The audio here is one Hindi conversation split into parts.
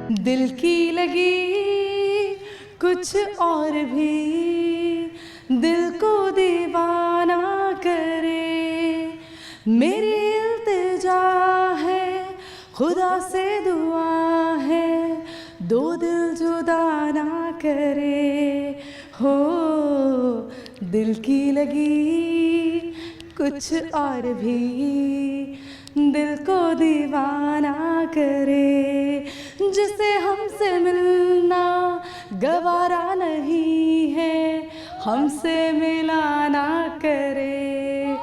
दिल की लगी कुछ और भी दिल को दीवाना करे, मेरी इल्तिजा है खुदा से दुआ है, दो दिल जुदा ना करे। हो दिल की लगी कुछ और भी दिल को दीवाना करे, जिसे हमसे मिलना गवारा नहीं है, हमसे मिलाना करे।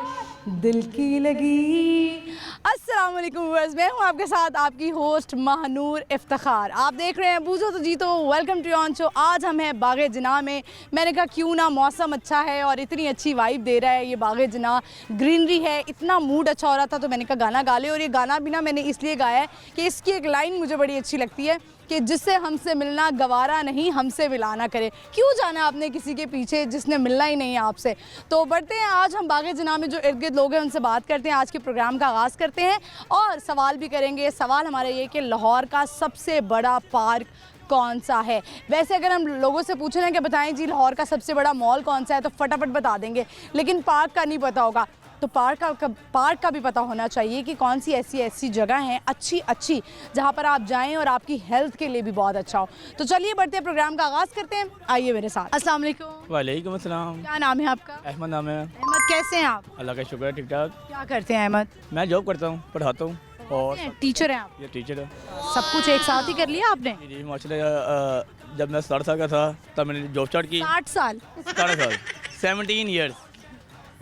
दिल की लगी। अस्सलाम वालेकुम व्यूअर्स, मैं हूँ आपके साथ आपकी होस्ट महानूर इफ्तिखार। आप देख रहे हैं बूझो तो जीतो, वेलकम टू ऑन शो। आज हम हैं बाग़े जिना में। मैंने कहा क्यों ना, मौसम अच्छा है और इतनी अच्छी वाइब दे रहा है ये बाग़े जिना, ग्रीनरी है, इतना मूड अच्छा हो रहा था तो मैंने कहा गाना गा ले। और ये गाना भी ना मैंने इसलिए गाया है कि इसकी एक लाइन मुझे बड़ी अच्छी लगती है कि जिससे हमसे मिलना गवारा नहीं, हमसे मिलाना करे। क्यों जाना आपने किसी के पीछे जिसने मिलना ही नहीं है आपसे। तो बढ़ते हैं, आज हम बाग़े जिना में जो इर्द गिर्द लोग हैं उनसे बात करते हैं, आज के प्रोग्राम का आगाज़ करते हैं और सवाल भी करेंगे। सवाल हमारा ये कि लाहौर का सबसे बड़ा पार्क कौन सा है। वैसे अगर हम लोगों से पूछें ना कि बताएं जी लाहौर का सबसे बड़ा मॉल कौन सा है, तो फटाफट बता देंगे, लेकिन पार्क का नहीं पता होगा। तो पार्क का भी पता होना चाहिए कि कौन सी ऐसी जगह हैं अच्छी जहाँ पर आप जाएं और आपकी हेल्थ के लिए भी बहुत अच्छा हो। तो चलिए बढ़ते हैं, प्रोग्राम का आगाज़ करते हैं, आइए मेरे साथ। अस्सलाम वालेकुम। वालेकुम अस्सलाम। क्या नाम है आपका? अहमद नाम है। अहमद, कैसे हैं आप? अल्लाह का शुक्र है, ठीक ठाक। क्या करते हैं अहमद? मैं जॉब करता हूँ, पढ़ाता हूँ और टीचर हैं आप? ये टीचर है। सब कुछ एक साथ ही कर लिया आपने? जी माशाल्लाह, जब मैं 60 साल का था तब मैंने जॉब स्टार्ट की। 60 साल? 17 साल, 17 ईयर्स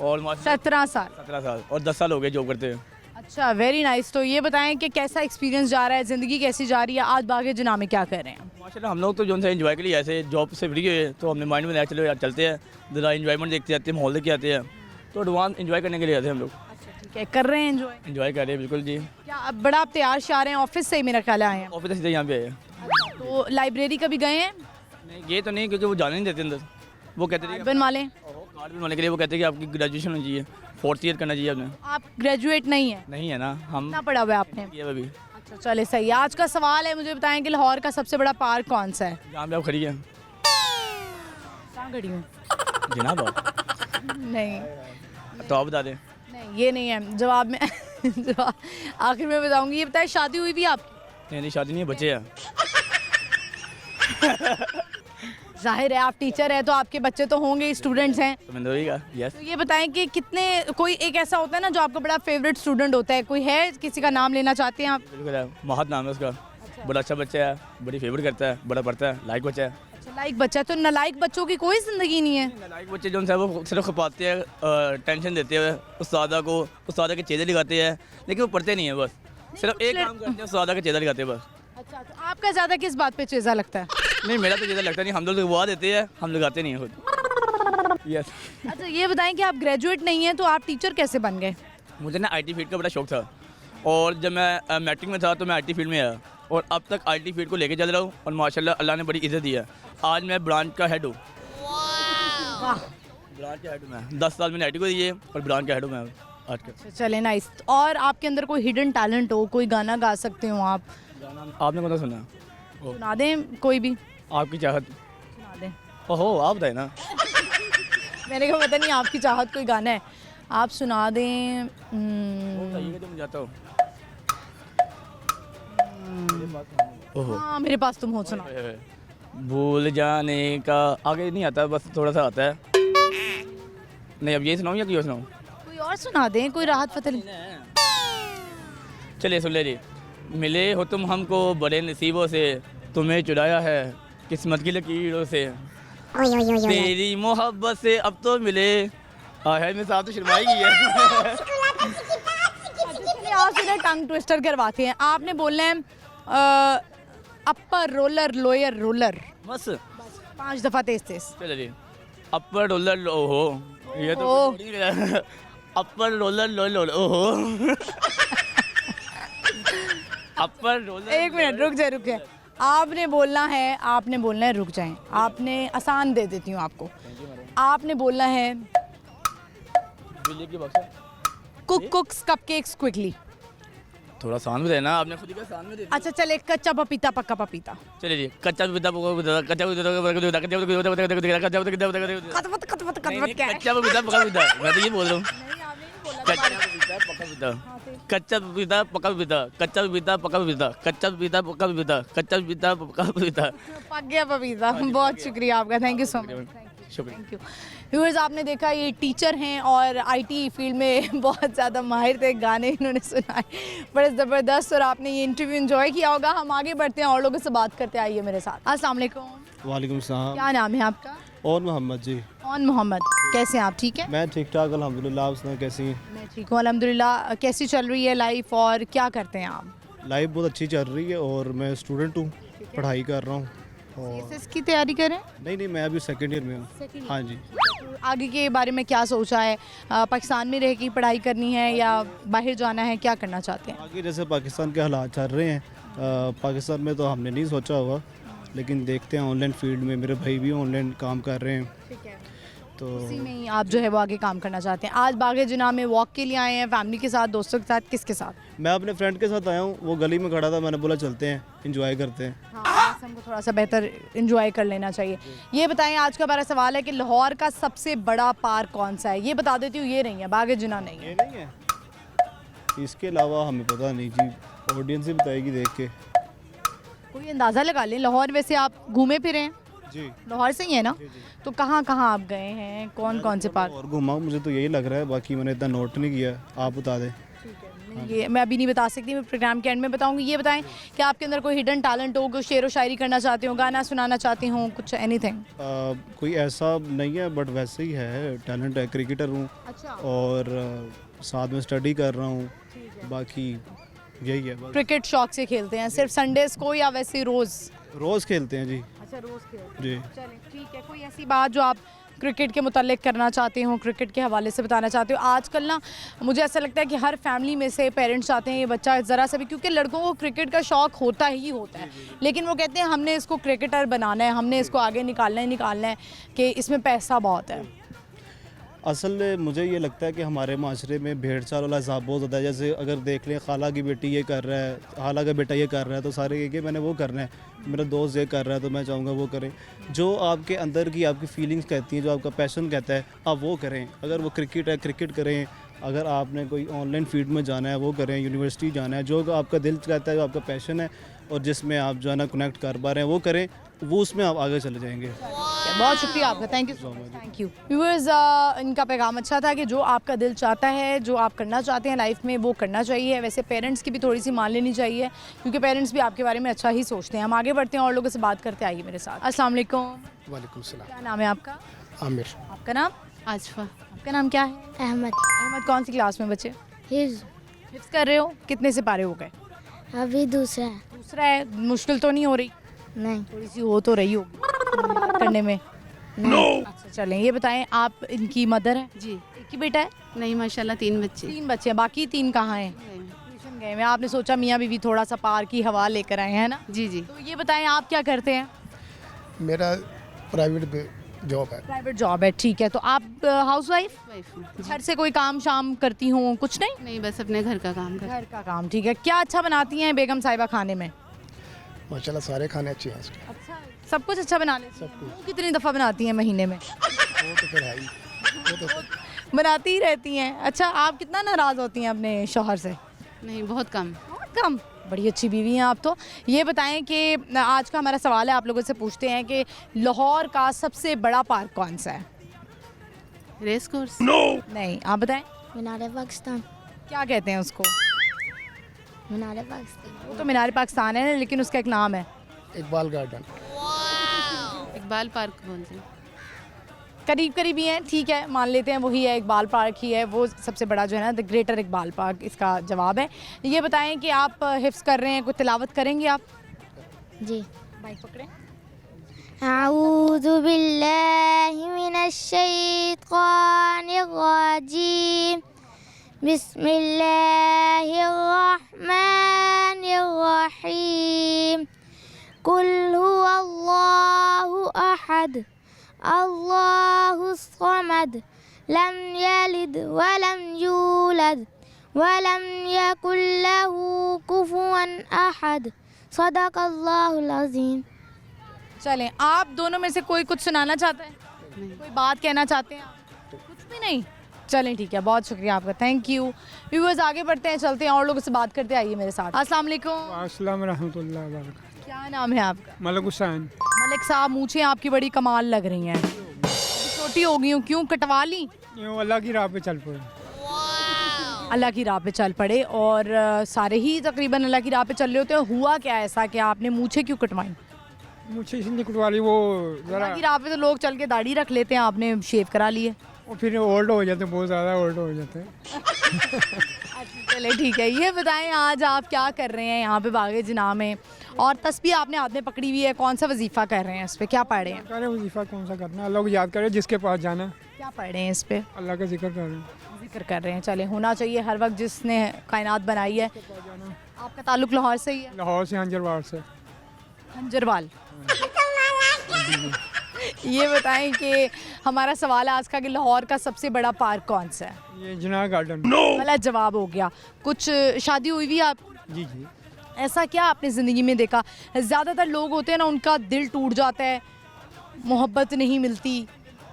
और 17 साल 17 साल और 10 साल हो गए जॉब करते हैं। अच्छा, वेरी नाइस। तो ये बताएं कि कैसा एक्सपीरियंस जा रहा है, ज़िंदगी कैसी जा रही है, आज बाग़े जिना में क्या कर रहे हैं? माशाल्लाह हम लोग तो जो है एंजॉय के लिए, ऐसे जॉब से फ्री हुए तो हमने माइंड में नया चलो यार चलते हैं, ज़रा एंजॉयमेंट देखते आते हैं, माहौल देखे आते हैं, तो एडवांस एंजॉय करने के लिए आते हैं हम लोग। अच्छा ठीक है, कर रहे हैं एंजॉय कर रहे हैं बिल्कुल जी। क्या अब बड़ा आप तैयार शार हैं, ऑफिस से ही मेरा ख्याल आए हैं? ऑफिस से यहाँ पे आए। तो लाइब्रेरी कभी गए हैं? नहीं ये तो नहीं, क्योंकि वो जाने नहीं देते अंदर। वो कहते थे बन वाले कार्ड बनवाने के लिए वो कहते हैं कि आपकी ग्रेजुएशन होनी चाहिए, 4th ईयर करना चाहिए आपने। आप ग्रेजुएट नहीं है? नहीं है ना, हम कितना पढ़ा हुआ है आपने? ये अभी अच्छा चले सही है। आज का सवाल है, मुझे बताएं कि लाहौर का सबसे बड़ा पार्क कौन सा है? जहाँ पे आप खड़ी हैं। कहाँ खड़ी हूँ? जनाब आप नहीं तो आप बता दें। नहीं, ये नहीं है जवाब में। जवाब आखिर में बताऊंगी। ये बताएं, शादी हुई भी आपकी? नहीं शादी नहीं है, बच्चे हैं। जाहिर है आप टीचर हैं तो आपके बच्चे तो होंगे, स्टूडेंट्स हैं। तो मैंने का यस। तो ये बताएं कि कितने, कोई एक ऐसा होता है ना जो आपका बड़ा फेवरेट स्टूडेंट होता है, कोई है, किसी का नाम लेना चाहते हैं आप? बिल्कुल है, महत नाम है उसका। बड़ा अच्छा बच्चा है, बड़ी फेवरेट करता है, बड़ा पढ़ता है, लाइक बच्चा है। अच्छा लाइक बच्चा है, तो नालायक बच्चों की कोई ज़िंदगी नहीं है? लाइक बच्चे जो है वो सिर्फ खपाते हैं, टेंशन देते हैं उस्तादा को, उस्तादा के चेहरे दिखाते हैं, लेकिन वो पढ़ते नहीं है, बस सिर्फ एक काम करते हैं, उस्तादा का चेहरा दिखाते हैं बस। अच्छा, तो आपका ज़्यादा किस बात पे चेज़ा लगता है? नहीं मेरा तो चेहरा लगता नहीं, हम लोग लगवा देते हैं, हम लगाते नहीं हैं खुद। यस। अच्छा ये बताएं कि आप ग्रेजुएट नहीं हैं तो आप टीचर कैसे बन गए? मुझे ना IT फील्ड का बड़ा शौक था और जब मैं मैट्रिक में था तो मैं IT फील्ड में आया और अब तक IT फील्ड को लेके चल रहा हूँ और माशाल्लाह अल्लाह ने बड़ी इज़्ज़त दी है। आज मैं ब्रांच का हेड हूँ। ब्रांच का हेड हूँ मैं, 10 साल मैंने IT को दिए और ब्रांच का हेड हूँ मैं आज का। चले नाइस। और आपके अंदर कोई हिडन टैलेंट हो, कोई गाना गा सकते हो आप? गाना आपने कौन सा सुना? सुना दें कोई भी? आपकी चाहत। सुना दें। ओहो आप बताए ना। मैंने कहा पता नहीं आपकी चाहत कोई गाना है, आप सुना दें। बताइएगा जो मैं जाता हूँ। ओहो हाँ मेरे पास तुम हो, सुना। भूल जाने का आगे नहीं आता, बस थोड़ा सा आता है। नहीं अब ये सुनाऊँ या क्यों सुनाऊँ? कोई और सुना दें, कोई राहत फतेह। चलिए सुन लीजिए। मिले हो तुम हमको बड़े नसीबों से, तुम्हें चुराया है किस्मत की लकीरों से, तेरी मोहब्बत से अब तो मिले। है मेरे साथ तो शर्माएगी है। चलिए आप सीधा टंग ट्विस्टर करवाते हैं। आपने बोलना है अपर रोलर लोअर रोलर, बस 5 दफ़ा तेज तेज। चलिए अपर रोलर ओहो, ये तो अपर रोलर लोलर ओहो। Upper roller. एक मिनट रुक जाए। आपने बोलना है रुक जाएं। आपने आसान दे देती हूँ आपको। आपने बोलना है कुक कुक्स कपकेक्स क्विकली। थोड़ा आसान में देना, आपने खुद ही कहा आसान में दे दिया। अच्छा चले, कच्चा पपीता पक्का पपीता। चलिए जी, कच्चा पपीता पका पपीता, कच्चा पपीता पका पपीता, कच्चा पपीता पका पपीता, कच्चा पपीता पका पपीता। खतपत खतपत नहीं, खतपत क्या है? कच्चा पपीता पका पपीता, मैं तो ये बोल रहा हूँ। नहीं, आपने नहीं बोला। कच्चा पपीता पका पपीता, कच्चा पपीता पका पपीता, कच्चा पपीता पका पपीता, कच्चा पपीता पका पपीता, कच्चा पपीता पका पपीता। पक गया पपीता। बहुत शुक्रिया आपका, थैंक यू सो मच। शुक्रिया। Thank you. व्यूअर्स, आपने देखा ये टीचर हैं और आईटी फील्ड में बहुत ज़्यादा माहिर थे, गाने इन्होंने सुनाए बड़े ज़बरदस्त, और आपने ये इंटरव्यू एंजॉय किया होगा। हम आगे बढ़ते हैं और लोगों से बात करते, आइए मेरे साथ। अस्सलाम वालेकुम। वालेकुम सलाम। क्या नाम है आपका? और मोहम्मद जी। कौन मोहम्मद, कैसे हैं आप? ठीक है, मैं ठीक ठाक अल्हम्दुलिल्लाह। आप सुनाएं कैसी हैं? मैं ठीक हूँ अल्हम्दुलिल्लाह। कैसी चल रही है लाइफ और क्या करते हैं आप? लाइफ बहुत अच्छी चल रही है और मैं स्टूडेंट हूँ, पढ़ाई कर रहा हूँ। और सीएसएस की तैयारी करें? नहीं, मैं अभी सेकंड ईयर में हूँ। हाँ जी। तो आगे के बारे में क्या सोचा है? पाकिस्तान में रह के पढ़ाई करनी है या बाहर जाना है, क्या करना चाहते हैं? आगे जैसे पाकिस्तान के हालात चल रहे हैं, पाकिस्तान में तो हमने नहीं सोचा हुआ, लेकिन देखते हैं ऑनलाइन फील्ड में मेरे भाई भी ऑनलाइन काम कर रहे हैं, ठीक है, तो उसी में ही आप जो है वो आगे काम करना चाहते हैं। आज बागे जिना में वॉक के लिए आए हैं, फैमिली के साथ, दोस्तों के साथ, किसके साथ? मैं अपने फ्रेंड के साथ आया हूँ। वो गली में खड़ा था, मैंने बोला चलते हैं, इंजॉय करते हैं। हाँ, मौसम को थोड़ा सा बेहतर एंजॉय कर लेना चाहिए। ये बताएं, आज का हमारा सवाल है कि लाहौर का सबसे बड़ा पार्क कौन सा है? ये बता देती हूँ, ये नहीं है, बागे जिना नहीं है। ये नहीं है, इसके अलावा हमें पता नहीं जी, ऑडियंस ही बताएगी देख के। कोई अंदाज़ा लगा लें। लाहौर वैसे आप घूमे फिरे हैं, जी लाहौर से ही है ना? जी जी। तो कहाँ कहाँ आप गए हैं, कौन कौन से पार्क? और घुमा, मुझे तो यही लग रहा है, बाकी मैंने इतना नोट नहीं किया, आप बता दें। ये मैं अभी नहीं बता सकती, मैं प्रोग्राम के एंड में बताऊंगी। ये बताएं कि आपके अंदर कोई हिडन टैलेंट हो, कोई शेर व शायरी करना चाहते हो, गाना सुनाना चाहते हो, कुछ एनीथिंग? कोई ऐसा नहीं है, बट वैसे ही है, टैलेंट है, क्रिकेटर हूँ अच्छा, और साथ में स्टडी कर रहा हूँ, बाकी यही है बस। क्रिकेट शौक से खेलते हैं सिर्फ संडेज को या वैसे रोज? रोज़ खेलते हैं जी। अच्छा, रोज खेलते जी। हैं। चलें, ठीक है। कोई ऐसी बात जो आप क्रिकेट के मुतालिक करना चाहते हो, क्रिकेट के हवाले से बताना चाहते हो? आजकल ना मुझे ऐसा लगता है कि हर फैमिली में से पेरेंट्स चाहते हैं ये बच्चा ज़रा सा भी, क्योंकि लड़कों को क्रिकेट का शौक होता ही होता है, लेकिन वो कहते हैं हमने इसको क्रिकेटर बनाना है, हमने इसको आगे निकालना है कि इसमें पैसा बहुत है। असल में मुझे ये लगता है कि हमारे माशरे में भेड़ चाल वाला हिसाब बहुत ज़्यादा है। जैसे अगर देख लें, खाला की बेटी ये कर रहा है, खाला का बेटा ये कर रहा है, तो सारे ये कि मैंने वो करना है, मेरा दोस्त ये कर रहा है तो मैं चाहूँगा वो करें। जो आपके अंदर की आपकी फीलिंग्स कहती हैं, जो आपका पैशन कहता है, आप वो करें। अगर वो क्रिकेट है, क्रिकेट करें। अगर आपने कोई ऑनलाइन फील्ड में जाना है, वो करें। यूनिवर्सिटी जाना है, जो आपका दिल कहता है, जो आपका पैशन है और जिसमें आप जो है ना कनेक्ट कर पा रहे हैं, वो करें, वो उसमें आप आगे चले जाएंगे। बहुत शुक्रिया आपका, thank you so much. Thank you viewers, इनका पैगाम अच्छा था कि जो आपका दिल चाहता है, जो आप करना चाहते हैं लाइफ में, वो करना चाहिए। वैसे पेरेंट्स की भी थोड़ी सी मान लेनी चाहिए, क्योंकि पेरेंट्स भी आपके बारे में अच्छा ही सोचते हैं। हम आगे बढ़ते हैं और लोगों से बात करते, आइए मेरे साथ। अस्सलाम वालेकुम। वालेकुम सलाम। क्या नाम है आपका? आमिर। आपका नाम? आजफा। आपका नाम क्या है? अहमद। अहमद। कौन सी क्लास में बच्चे? हिफ्ज। हिफ्ज कर रहे हो? कितने से पारे हो गए? अभी दूसरा है। दूसरा है। मुश्किल तो नहीं हो रही? नहीं। थोड़ी सी हो तो रही होगी करने में। अच्छा चलें, ये बताएं, आप इनकी मदर है? जी। एक ही बेटा है? नहीं, माशाल्लाह 3 बच्चे। 3 बच्चे हैं, बाकी 3 कहाँ हैं? ट्यूशन गए हैं। आपने सोचा मियाँ बीवी थोड़ा सा पार्क की हवा लेकर आए हैं ना? जी जी। तो ये बताएं, आप क्या करते हैं? मेरा प्राइवेट जॉब है। प्राइवेट जॉब है, ठीक है। तो आप हाउस वाइफ? वाइफ हूँ। घर से कोई काम शाम करती हूँ? कुछ नहीं, नहीं, बस अपने घर का काम कर। घर का काम, ठीक है। क्या अच्छा बनाती हैं बेगम साहिबा खाने में? माशाल्लाह सारे खाने अच्छे हैं उसके। अच्छा, सब कुछ अच्छा बना लेती हैं? सब कुछ। वो कितनी दफ़ा बनाती हैं महीने में? वो तो फिर है ही, वो तो बनाती ही रहती हैं। अच्छा, आप कितना नाराज़ होती हैं अपने शौहर से? नहीं, बहुत कम। बहुत कम। बड़ी अच्छी बीवी हैं आप तो। ये बताएं कि आज का हमारा सवाल है, आप लोगों से पूछते हैं कि लाहौर का सबसे बड़ा पार्क कौन सा है? Race course. नहीं, आप बताएं। मीनार पाकिस्तान। क्या कहते हैं उसको? मीनार पाकिस्तान। वो तो मीनार पाकिस्तान है, लेकिन उसका एक नाम है। इकबाल गार्डन। इकबाल पार्क बोलते हैं। करीब करीब ही है, ठीक है, मान लेते हैं वही है, इकबाल पार्क ही है। वो सबसे बड़ा जो है ना, द ग्रेटर इकबाल पार्क इसका जवाब है। ये बताएं कि आप हिफ्स कर रहे हैं, कोई तिलावत करेंगे आप? जी। माइक पकड़ें। अऊज़ु बिल्लाहि मिनश शैतानिर रजीम। बिस्मिल्लाहिर रहमानिर रहीम। कुल हुवल्लाहु अहद अल्लाहुस समद लम यलिद वलम यूलद वलम यकुल लहू कुफुवन अहद। सदक़ल्लाहुल अज़ीम। चलें, आप दोनों में से कोई कुछ सुनाना चाहता है? कोई बात कहना चाहते हैं आप? कुछ भी नहीं? चलें ठीक है, बहुत शुक्रिया आपका, थैंक यू। व्यूअर्स आगे बढ़ते हैं, चलते हैं और लोगों से बात करते हैं, आइए मेरे साथ। अस्सलाम वालेकुम। अस्सलाम रहमतुल्लाहि व बरकातहू। क्या नाम है आपका? मलक हुसैन। मलिक साहब, मूछें आपकी बड़ी कमाल लग रही हैं। छोटी हो गई हूँ, क्यों कटवा ली? यूँ अल्लाह की राह पे चल पड़े। अल्लाह की राह पे चल पड़े, और सारे ही तकरीबन अल्लाह की राह पे चल रहे होते हैं। हुआ क्या ऐसा कि आपने मूछें क्यों कटवाई? मुझे इसलिए कटवा ली, वो अल्लाह ज़रा की राह पे तो लोग चल के दाढ़ी रख लेते हैं, आपने शेव करा लिए। वो फिर ओल्ड हो जाते, बहुत ज़्यादा ओल्ड हो जाते हैं। चले ठीक है, ये बताएं आज आप क्या कर रहे हैं यहाँ पे बागे जिना में, और तस्बीह आपने हाथ में पकड़ी हुई है, कौन सा वजीफ़ा कर रहे हैं, इस पे क्या पढ़ रहे हैं? करे वजीफ़ा कौन सा करना, अल्लाह को याद करे, जिसके पास जाना है, क्या पढ़ रहे हैं इस पे? अल्लाह का जिक्र कर रहे हैं। जिक्र कर रहे हैं। चले, होना चाहिए हर वक्त, जिसने कायनात बनाई है। आपका ताल्लुक लाहौर से ही है? लाहौर से, हंजरवाड़ से। हंजरवाल। ये बताएं कि हमारा सवाल आज का कि लाहौर का सबसे बड़ा पार्क कौन सा है? ये जिना गार्डन। गलत जवाब हो गया। कुछ शादी हुई भी आप? जी जी। ऐसा क्या आपने ज़िंदगी में देखा? ज़्यादातर लोग होते हैं ना, उनका दिल टूट जाता है, मोहब्बत नहीं मिलती,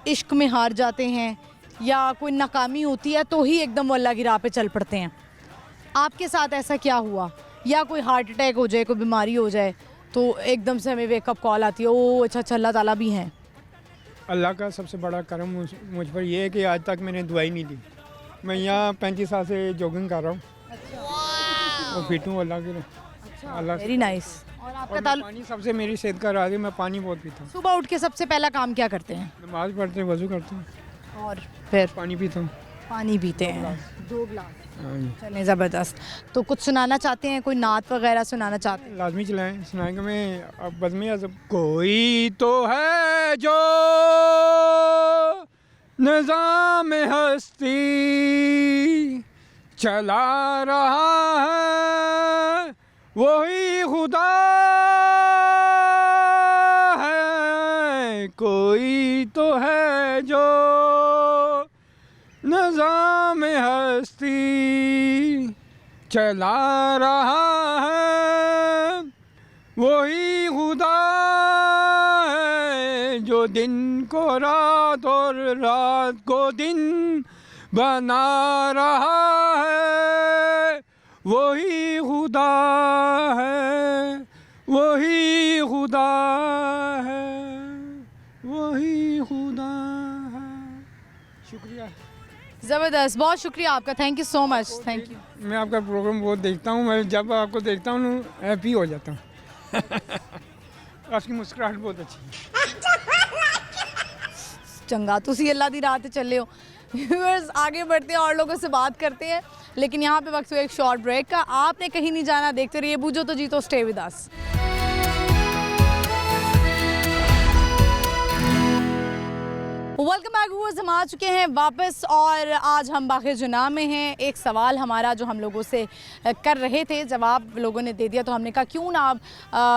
इश्क में हार जाते हैं, या कोई नाकामी होती है तो ही एकदम वो अल्लाह की राह पे चल पड़ते हैं। आपके साथ ऐसा क्या हुआ? या कोई हार्ट अटैक हो जाए, कोई बीमारी हो जाए, तो एकदम से हमें वेकअप कॉल आती है, ओ अच्छा अल्लाह ताला भी हैं। अल्लाह का सबसे बड़ा करम मुझ पर यह है कि आज तक मैंने दुआई नहीं दी। मैं यहाँ 35 साल से जॉगिंग कर रहा हूँ और फिट हूँ अल्लाह के। अल्लाह वेरी नाइस। और आपका और ताल्लुक? पानी सबसे मेरी सेहत का राज है, मैं पानी बहुत पीता हूँ। सुबह उठ के सबसे पहला काम क्या करते हैं? नमाज पढ़ते हैं, वज़ू करते हैं, और फिर पानी पीता हूँ। पानी पीते हैं, 2 गिलास। हाँ जी। चलें, ज़बरदस्त। तो कुछ सुनाना चाहते हैं, कोई नात वगैरह सुनाना चाहते हैं? लाजमी चलाएं, सुनाएंगे। मैं अब बज़्म अज़ब कोई तो है जो निज़ाम हस्ती चला रहा है, वही खुदा है। कोई तो है जो निज़ाम हस्ती चला रहा है, वही खुदा है। जो दिन को रात और रात को दिन बना रहा है, वही खुदा है, वही खुदा है, वही खुदा है। शुक्रिया। ज़बरदस्त, बहुत शुक्रिया आपका, thank you so much, thank you. मैं आपका प्रोग्राम बहुत देखता हूँ, मैं जब आपको देखता हूँ हैप्पी हो जाता हूँ। आपकी मुस्कुराहट बहुत अच्छी है। चंगा, तुसी अल्लाह दी राह ते चले हो। व्यूअर्स आगे बढ़ते हैं और लोगों से बात करते हैं, लेकिन यहाँ पे वक्त हुआ एक शॉर्ट ब्रेक का। आपने कहीं नहीं जाना, देखते रहिए बूझो तो जीतो, stay with us. Welcome back viewers, हम आ चुके हैं वापस, और आज हम बागे जुना में हैं। एक सवाल हमारा जो हम लोगों से कर रहे थे, जवाब लोगों ने दे दिया, तो हमने कहा क्यों ना आप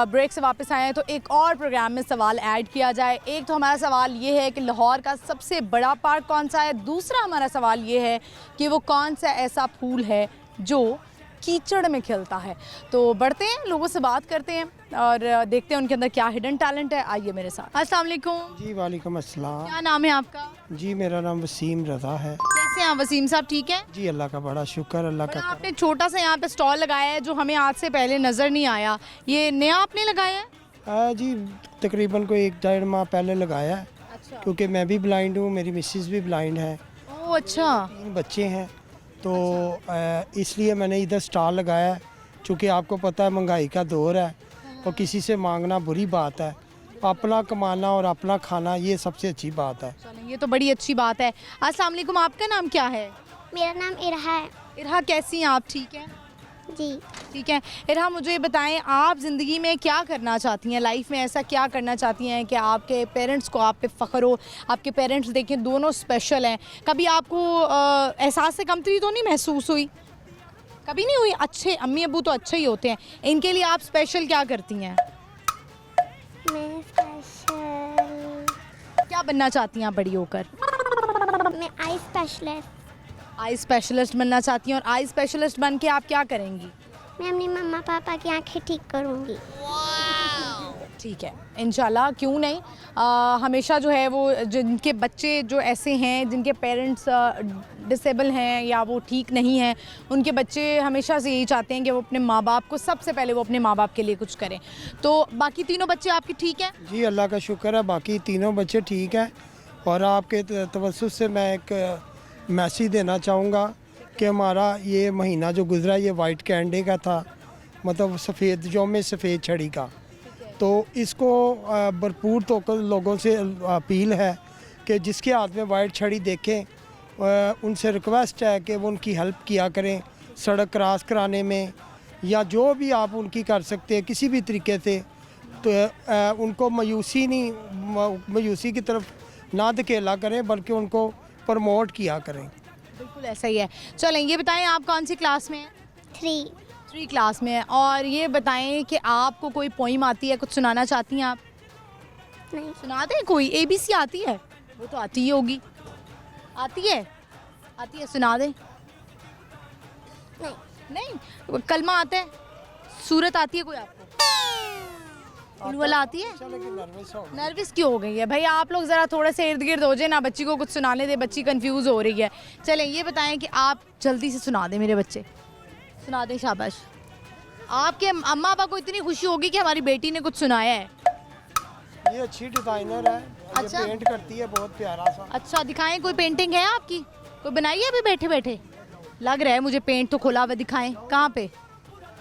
ब्रेक से वापस आए हैं तो एक और प्रोग्राम में सवाल ऐड किया जाए। एक तो हमारा सवाल ये है कि लाहौर का सबसे बड़ा पार्क कौन सा है। दूसरा हमारा सवाल ये है कि वो कौन सा ऐसा फूल है जो कीचड़ में खिलता है। तो बढ़ते हैं, लोगों से बात करते हैं और देखते हैं उनके अंदर क्या हिडन टैलेंट है। आइए मेरे साथ। अस्सलाम वालेकुम। जी वालेकुम अस्सलाम। क्या नाम है आपका? जी मेरा नाम वसीम रज़ा है। कैसे हैं वसीम साहब, ठीक है? जी अल्लाह का बड़ा शुक्र, अल्लाह बड़ा का आपने छोटा सा यहाँ पे स्टॉल लगाया है जो हमें आज से पहले नज़र नहीं आया, ये नया आपने लगाया है? जी तकरीबन कोई 1-1.5 माह पहले लगाया है, अच्छा। क्योंकि मैं भी ब्लाइंड हूँ, मेरी मिसेस भी ब्लाइंड है, ओह अच्छा। 3 बच्चे हैं, तो इसलिए मैंने इधर स्टॉल लगाया है। चूँकि आपको पता है महंगाई का दौर है और किसी से मांगना बुरी बात है, अपना कमाना और अपना खाना ये सबसे अच्छी बात है। चलो, ये तो बड़ी अच्छी बात है। अस्सलाम वालेकुम, आपका नाम क्या है? मेरा नाम इरहा है। इरहा, कैसी हैं आप, ठीक है? जी ठीक है। इरहा, मुझे बताएं आप ज़िंदगी में क्या करना चाहती हैं, लाइफ में ऐसा क्या करना चाहती हैं कि आपके पेरेंट्स को आप पे फ़ख्र हो। आपके पेरेंट्स देखें दोनों स्पेशल हैं, कभी आपको एहसास से कमतरी तो नहीं महसूस हुई? कभी नहीं हुई? अच्छे अम्मी अबू तो अच्छे ही होते हैं, इनके लिए आप स्पेशल क्या करती हैं? मैं स्पेशल क्या बनना चाहती हैं आप बड़ी होकर? मैं आई स्पेशलिस्ट। आई स्पेशलिस्ट बनना चाहती हैं, और आई स्पेशलिस्ट बन के आप क्या करेंगी? मैं अपनी मम्मा पापा की आंखें ठीक करूँगी। ठीक है, इंशाल्लाह, क्यों नहीं। हमेशा जो है वो जिनके बच्चे जो ऐसे हैं, जिनके पेरेंट्स डिसेबल हैं या वो ठीक नहीं हैं, उनके बच्चे हमेशा से यही चाहते हैं कि वो अपने माँ बाप को, सबसे पहले वो अपने माँ बाप के लिए कुछ करें। तो बाकी तीनों बच्चे आपके ठीक हैं? जी अल्लाह का शुक्र है, बाकी तीनों बच्चे ठीक हैं। और आपके तवज्जुह से मैं एक मैसेज देना चाहूँगा कि हमारा ये महीना जो गुज़रा ये वाइट कैंडे का था, मतलब सफ़ेद यौम सफ़ेद छड़ी का। तो इसको भरपूर तो लोगों से अपील है कि जिसके हाथ में वाइट छड़ी देखें उनसे रिक्वेस्ट है कि वो उनकी हेल्प किया करें सड़क क्रॉस कराने में, या जो भी आप उनकी कर सकते हैं किसी भी तरीके से। तो उनको मायूसी की तरफ ना धकेला करें, बल्कि उनको प्रमोट किया करें। बिल्कुल ऐसा ही है। चलें, ये बताएं आप कौन सी क्लास में हैं? 3 क्लास में है। और ये बताएं कि आपको कोई पोइम आती है, कुछ सुनाना चाहती हैं आप? नहीं। सुना दें कोई? ABC आती है? वो तो आती ही होगी। आती है? आती है, सुना दें। नहीं। नहीं? कलमा आता है? सूरत आती है कोई आपको? वाला आती है? नर्वस क्यों हो गई है भाई? आप लोग ज़रा थोड़ा से इर्द गिर्द हो जाए ना, बच्ची को कुछ सुनाने दे, बच्ची कंफ्यूज हो रही है। चलें, ये बताएं कि आप जल्दी से सुना दें मेरे बच्चे, सुना दें, शाबाश। आपके अम्मा पापा को इतनी खुशी होगी कि हमारी बेटी ने कुछ सुनाया है। ये अच्छी डिज़ाइनर है, अच्छा। ये पेंट करती है बहुत प्यारा सा। अच्छा, दिखाएं, कोई पेंटिंग है आपकी? कोई बनाई है अभी बैठे बैठे? लग रहा है मुझे पेंट तो खोला हुआ। दिखाएं, कहाँ पे?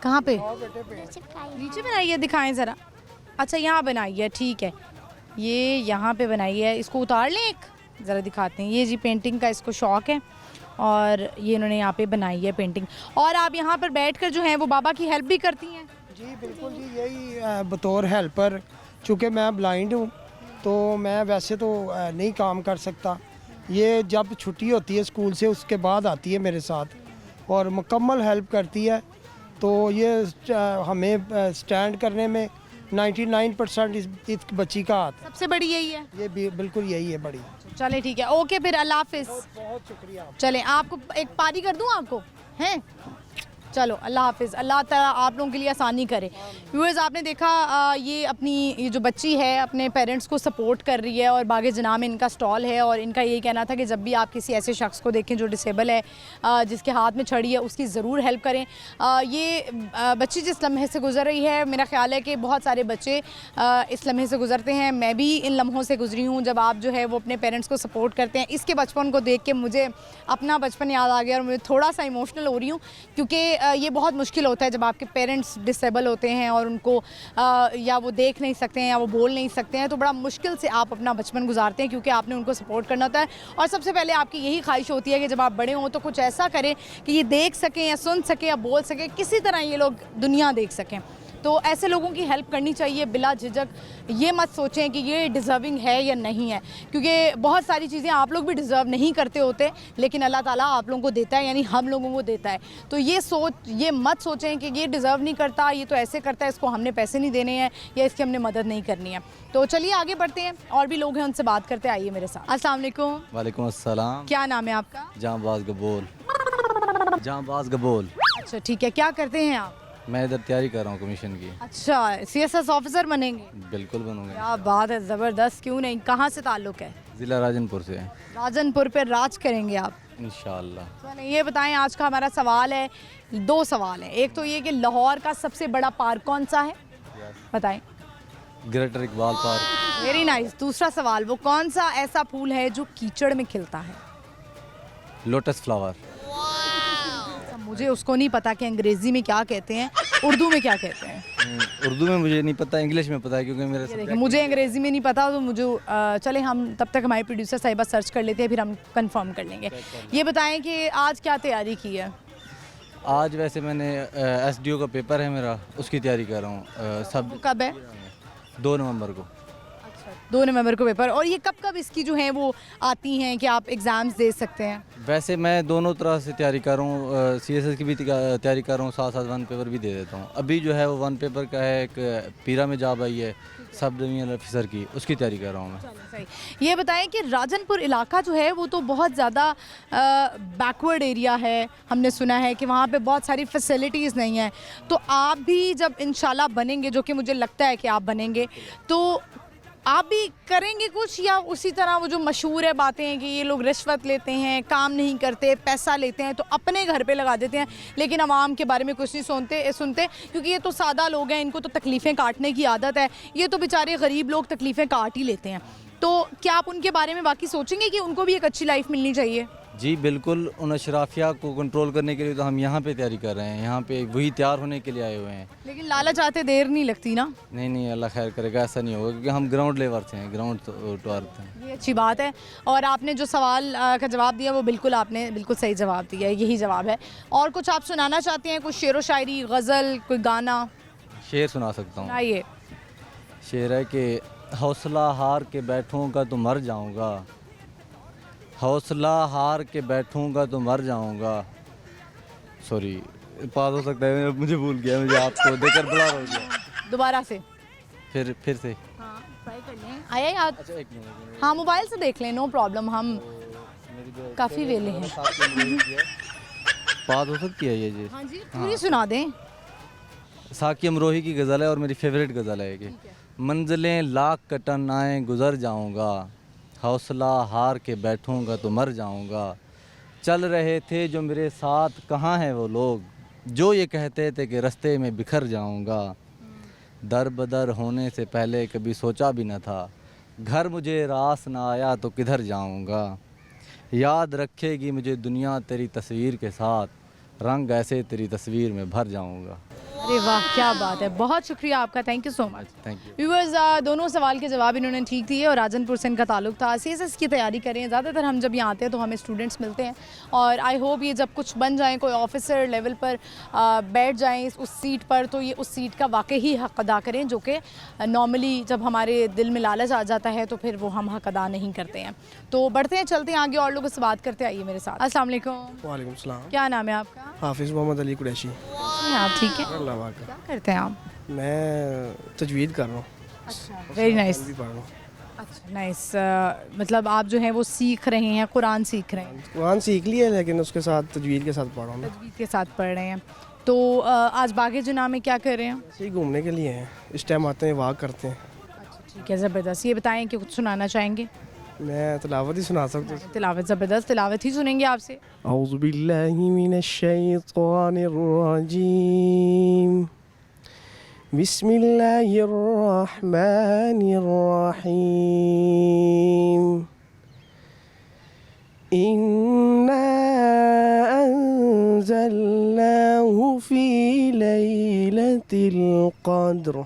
कहाँ पे? नीचे बनाई है, दिखाएं ज़रा। अच्छा, यहाँ बनाई है, ठीक है। ये यहाँ पे बनाई है, इसको उतार लें एक, ज़रा दिखाते हैं। ये जी पेंटिंग का इसको शौक़ है, और ये इन्होंने यहाँ पे बनाई है पेंटिंग। और आप यहाँ पर बैठकर जो हैं वो बाबा की हेल्प भी करती हैं? जी बिल्कुल जी, यही बतौर हेल्पर, चूँकि मैं ब्लाइंड हूँ तो मैं वैसे तो नहीं काम कर सकता। ये जब छुट्टी होती है स्कूल से उसके बाद आती है मेरे साथ और मुकम्मल हेल्प करती है। तो ये हमें स्टैंड करने में 99% इस बच्ची का हाथ। सबसे बड़ी यही है? ये भी बिल्कुल यही है बड़ी। चले ठीक है, ओके, फिर अल्लाह हाफिज़। बहुत शुक्रिया। चलें, आपको एक पारी कर दूं आपको, हैं? चलो, अल्लाह हाफिज़। अल्लाह ताला आप लोगों के लिए आसानी करे। व्यूअर्स, आपने देखा ये जो बच्ची है अपने पेरेंट्स को सपोर्ट कर रही है, और बागे जना में इनका स्टॉल है, और इनका यही कहना था कि जब भी आप किसी ऐसे शख्स को देखें जो डिसेबल है, जिसके हाथ में छड़ी है, उसकी ज़रूर हेल्प करें। ये बच्ची जिस लम्हे से गुजर रही है, मेरा ख्याल है कि बहुत सारे बच्चे इस लम्हे से गुजरते हैं। मैं भी इन लम्हों से गुजरी हूँ, जब आप जो है वो अपने पेरेंट्स को सपोर्ट करते हैं। इसके बचपन को देख के मुझे अपना बचपन याद आ गया, और मुझे थोड़ा सा इमोशनल हो रही हूँ, क्योंकि ये बहुत मुश्किल होता है जब आपके पेरेंट्स डिसेबल होते हैं और उनको या वो देख नहीं सकते हैं या वो बोल नहीं सकते हैं, तो बड़ा मुश्किल से आप अपना बचपन गुजारते हैं, क्योंकि आपने उनको सपोर्ट करना होता है। और सबसे पहले आपकी यही ख्वाहिश होती है कि जब आप बड़े हों तो कुछ ऐसा करें कि ये देख सकें या सुन सकें या बोल सकें, किसी तरह ये लोग दुनिया देख सकें। तो ऐसे लोगों की हेल्प करनी चाहिए बिला झिझक। ये मत सोचें कि ये डिज़र्विंग है या नहीं है, क्योंकि बहुत सारी चीज़ें आप लोग भी डिज़र्व नहीं करते होते, लेकिन अल्लाह ताला आप लोगों को देता है, यानी हम लोगों को देता है। तो ये मत सोचें कि ये डिज़र्व नहीं करता, ये तो ऐसे करता है, इसको हमने पैसे नहीं देने हैं या इसकी हमने मदद नहीं करनी है। तो चलिए आगे बढ़ते हैं, और भी लोग हैं, उनसे बात करते, आइए मेरे साथ। अस्सलाम वालेकुम। वालेकुम अस्सलाम। क्या नाम है आपका? जहाँबाज गबोल। जहाँबाज गबोल। अच्छा ठीक है, क्या करते हैं आप? मैं इधर तैयारी कर रहा हूँ कमीशन की। अच्छा, CSS ऑफिसर बनेंगे? बिल्कुल बनूंगा। क्या बात है, ज़बरदस्त, क्यों नहीं। कहाँ से ताल्लुक़ है? ज़िला राजनपुर से। राजनपुर पे राज करेंगे आप इंशाअल्लाह। चलें, ये बताएं, आज का हमारा सवाल है, 2 सवाल हैं। एक तो ये कि लाहौर का सबसे बड़ा पार्क कौन सा है, बताएं। Greater Iqbal park. Very nice. दूसरा सवाल, वो कौन सा ऐसा फूल है जो कीचड़ में खिलता है? Lotus flower. मुझे उसको नहीं पता कि अंग्रेजी में क्या कहते हैं, उर्दू में क्या कहते हैं। उर्दू में मुझे नहीं पता, इंग्लिश में पता है, क्योंकि मेरे देखिए, मुझे अंग्रेजी में नहीं पता, तो मुझे चले हम तब तक हमारे प्रोड्यूसर साहिबा सर्च कर लेते हैं, फिर हम कंफर्म कर लेंगे। ये बताएं कि आज क्या तैयारी की है? आज वैसे मैंने SDO का पेपर है मेरा, उसकी तैयारी कर रहा हूँ। सब कब है? 2 नवंबर को। अच्छा 2 नवंबर को पेपर। और ये कब कब इसकी जो है वो आती हैं कि आप एग्ज़ाम्स दे सकते हैं? वैसे मैं दोनों तरह से तैयारी कर रहा हूँ, CSS की भी तैयारी कर रहा हूँ, साथ साथ वन पेपर भी दे देता हूँ। अभी जो है वो वन पेपर का है, एक पीरा में जॉब आई है सब डिवीजनल ऑफिसर की, उसकी तैयारी कर रहा हूँ मैं। सही। ये बताएं कि राजनपुर इलाका जो है वो तो बहुत ज़्यादा बैकवर्ड एरिया है, हमने सुना है कि वहाँ पे बहुत सारी फैसिलिटीज़ नहीं है। तो आप भी जब इंशाल्लाह बनेंगे, जो कि मुझे लगता है कि आप बनेंगे, तो आप भी करेंगे कुछ, या उसी तरह वो जो मशहूर है बातें हैं कि ये लोग रिश्वत लेते हैं, काम नहीं करते, पैसा लेते हैं तो अपने घर पे लगा देते हैं, लेकिन आवाम के बारे में कुछ नहीं सुनते क्योंकि ये तो सादा लोग हैं, इनको तो तकलीफ़ें काटने की आदत है, ये तो बेचारे गरीब लोग तकलीफ़ें काट ही लेते हैं। तो क्या आप उनके बारे में बाकी सोचेंगे कि उनको भी एक अच्छी लाइफ मिलनी चाहिए? जी बिल्कुल, उन अशराफिया को कंट्रोल करने के लिए तो हम यहाँ पे तैयारी कर रहे हैं, यहाँ पे वही तैयार होने के लिए आए हुए हैं। लेकिन लालच आते देर नहीं लगती ना? नहीं, अल्लाह खैर करेगा, ऐसा नहीं होगा क्योंकि हम ग्राउंड लेवल से हैं, ग्राउंड टू अर्थ हैं। ये अच्छी बात है। और आपने जो सवाल का जवाब दिया वो आपने बिल्कुल सही जवाब दिया है, यही जवाब है। और कुछ आप सुनाना चाहते हैं, कुछ शेर व शायरी, गज़ल, कोई गाना? शेर सुना सकता हूँ। सुनाइए। शेर है कि हौसला हार के बैठूंगा तो मर जाऊंगा, हौसला हार के बैठूंगा तो मर जाऊंगा। सॉरी, पास हो सकता है, मुझे भूल गया, मुझे आपको देखकर ब्लर हो गया। दोबारा से फिर से। हाँ, ट्राई कर लें। आया याद? अच्छा, एक मिनट। हाँ, मोबाइल से देख लें, नो प्रॉब्लम, हम काफ़ी वेले हैं। बात हो सकती है ये जी? हाँ जी, पूरी सुना दें। साकी अमरोही की गज़ल है और मेरी फेवरेट गज़ल है कि मंजिलें लाख कटन आए गुज़र जाऊंगा, हौसला हार के बैठूंगा तो मर जाऊंगा। चल रहे थे जो मेरे साथ, कहाँ हैं वो लोग जो ये कहते थे कि रास्ते में बिखर जाऊंगा। दर बदर होने से पहले कभी सोचा भी न था, घर मुझे रास ना आया तो किधर जाऊंगा। याद रखेगी मुझे दुनिया तेरी तस्वीर के साथ, रंग ऐसे तेरी तस्वीर में भर जाऊंगा। अरे वाह, क्या बात है, बहुत शुक्रिया आपका, thank you so much. Thank you. Viewers, दोनों सवाल के जवाब इन्होंने ठीक दिए और राजनपुर से इनका ताल्लुक था। CSS की तैयारी करें, ज़्यादातर हम जब यहाँ आते हैं तो हमें स्टूडेंट्स मिलते हैं और आई होप ये जब कुछ बन जाएं, कोई ऑफिसर लेवल पर बैठ जाएं उस सीट पर, तो ये उस सीट का वाकई ही हक़ अदा करें, जो कि नॉर्मली जब हमारे दिल में लालच आ जाता है तो फिर वो हम हक़ अदा नहीं करते हैं। तो बढ़ते हैं, चलते हैं आगे और लोगों से बात करते, आइए मेरे साथ। अस्सलाम वालेकुम। वालेकुम सलाम। क्या नाम है आपका? हाफिज़ मोहम्मद अली कुरैशी। आप ठीक है? अल्लाह वाक़। क्या करते हैं आप? मैं तजवीद कर रहा हूँ। अच्छा, वेरी नाइस। भी पढ़ रहा हूँ। अच्छा, नाइस। मतलब आप जो है वो सीख रहे हैं, कुरान सीख रहे हैं? कुरान सीख लिया लेकिन उसके साथ तजवीद के साथ पढ़ रहा हूँ। तजवीद के साथ पढ़ रहे हैं। तो आज बागे जुना में क्या कर रहे हैं? ऐसे ही घूमने के लिए हैं, इस टाइम आते हैं, वॉक करते हैं। अच्छा, ठीक है, ज़बरदस्त। ये बताएं कि कुछ सुनाना चाहेंगे? मैं तिलावत ही सुना सकता हूँ। तिलावत, ज़बरदस्त, तिलावत ही सुनेंगे आपसे। औज़ु बिल्लाहि मिनश शैतानिर रजीम, बिस्मिल्लाहिर रहमानिर रहीम, इन्ना अंज़लनाहु फी लैलतिल क़द्र,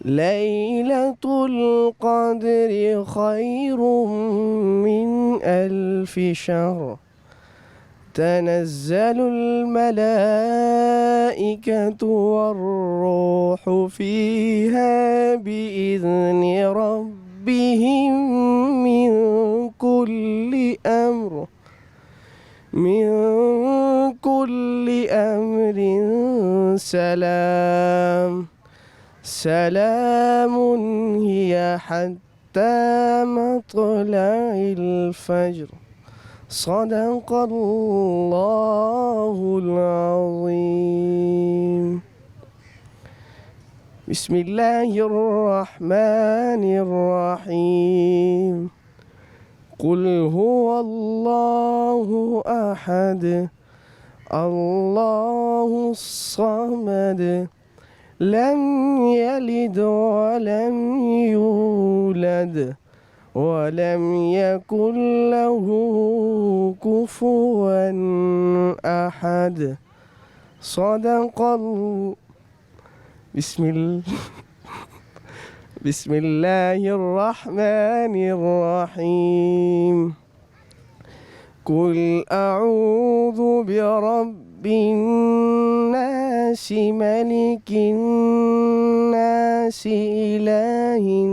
लैलतुल क़द्रि खैरुम मिन अल्फि शहर, तनज़्ज़लुल मलाइकतु वर्रूहु फ़ीहा बिइज़्नि रब्बिहिम मिन कुल्लि अम्रिन सलाम, सलामुन हिया हत्ता मत्लइल फज्र, सदक़ल्लाहुल अज़ीम। बिस्मिल्लाहिर रहमानिर रहीम, कुल हुवल्लाहु अहद, अल्लाहुस समद, लम यलिद वलम यूलद वलम यकुन लहू कुफुवन अहद, बिस्मिल्लाहिर्रहमानिर्रहीम, कुल अऊज़ु बिरब्बिन नासि मलिकिन नासि इलाहिन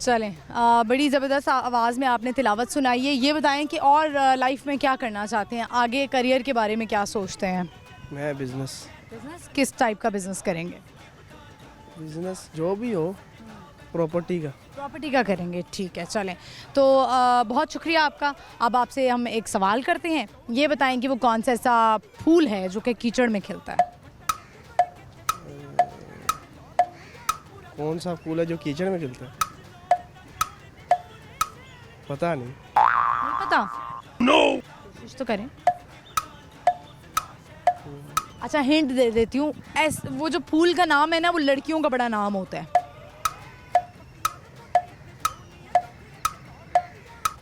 चलें बड़ी ज़बरदस्त आवाज़ में आपने तिलावत सुनाई है। ये बताएं कि और लाइफ में क्या करना चाहते हैं, आगे करियर के बारे में क्या सोचते हैं? मैं बिज़नेस किस टाइप का बिज़नेस करेंगे? बिज़नेस जो भी हो, प्रॉपर्टी का करेंगे। ठीक है, चलें तो बहुत शुक्रिया आपका। अब आपसे हम एक सवाल करते हैं, ये बताएं कि वो कौन सा ऐसा फूल है जो कि कीचड़ में खिलता है? कौन सा फूल है जो कीचड़ में खिलता है? पता नहीं। नहीं पता? नो। कुछ तो करें। अच्छा हिंट दे देती हूँ, वो जो फूल का नाम है ना, वो लड़कियों का बड़ा नाम होता है।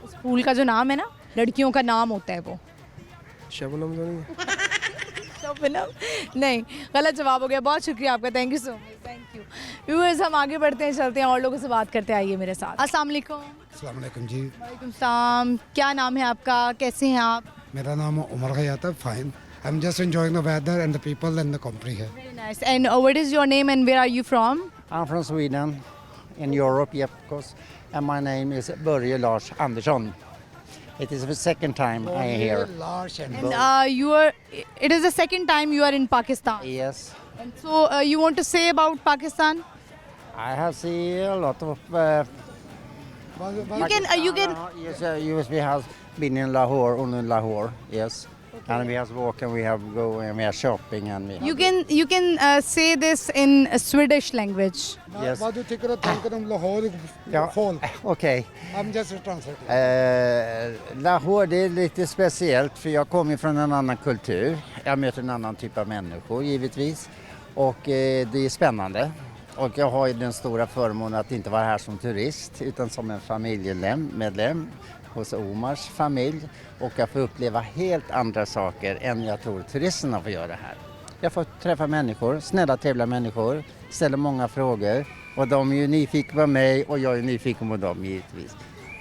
उस फूल का जो नाम है ना, लड़कियों का नाम होता है वो। शबनम तो नहीं है? शबनम नहीं, गलत जवाब हो गया। बहुत शुक्रिया आपका, thank you so much, thank you. Viewers हम आगे बढ़ते हैं, चलते हैं और लोगों से बात करते हैं। आइए मेरे साथ। अस्सलाम वालेकुम। अस्सलाम वालेकुम जी। वालेकुम सलाम। क्या नाम है आपका, कैसे हैं आप? मेरा नाम उमर हयात है। Fine, I am just enjoying the weather and the people and the country है। Very nice. And what is your name and where are you from? I'm from Sweden, in Europe, yep, of course. And my name is Börje Lars Andersson. It is the second time I am here. Lars and And it is the second time you are in Pakistan. Yes, And so you want to say about Pakistan? I have seen a lot of. You can. Yes, we have been in Lahore, only in Lahore. Yes, and we have walk and we have go and we are shopping and we. You can say this in Swedish language. Yes. Vad du tycker att tanken om Lahore Ja, folk? okej. I'm just translating. Lahore det är lite speciellt för jag kommer från en annan kultur. Jag möter en annan typ av människor givetvis. Och det är spännande. Och jag har ju den stora förmånen att inte vara här som turist utan som en familjemedlem hos Omars familj. Och jag får uppleva helt andra saker än jag tror turisterna får göra här. Jag får träffa människor, snälla trevliga människor, ställer många frågor. Och de är ju nyfikna på mig och jag är nyfiken på dem givetvis.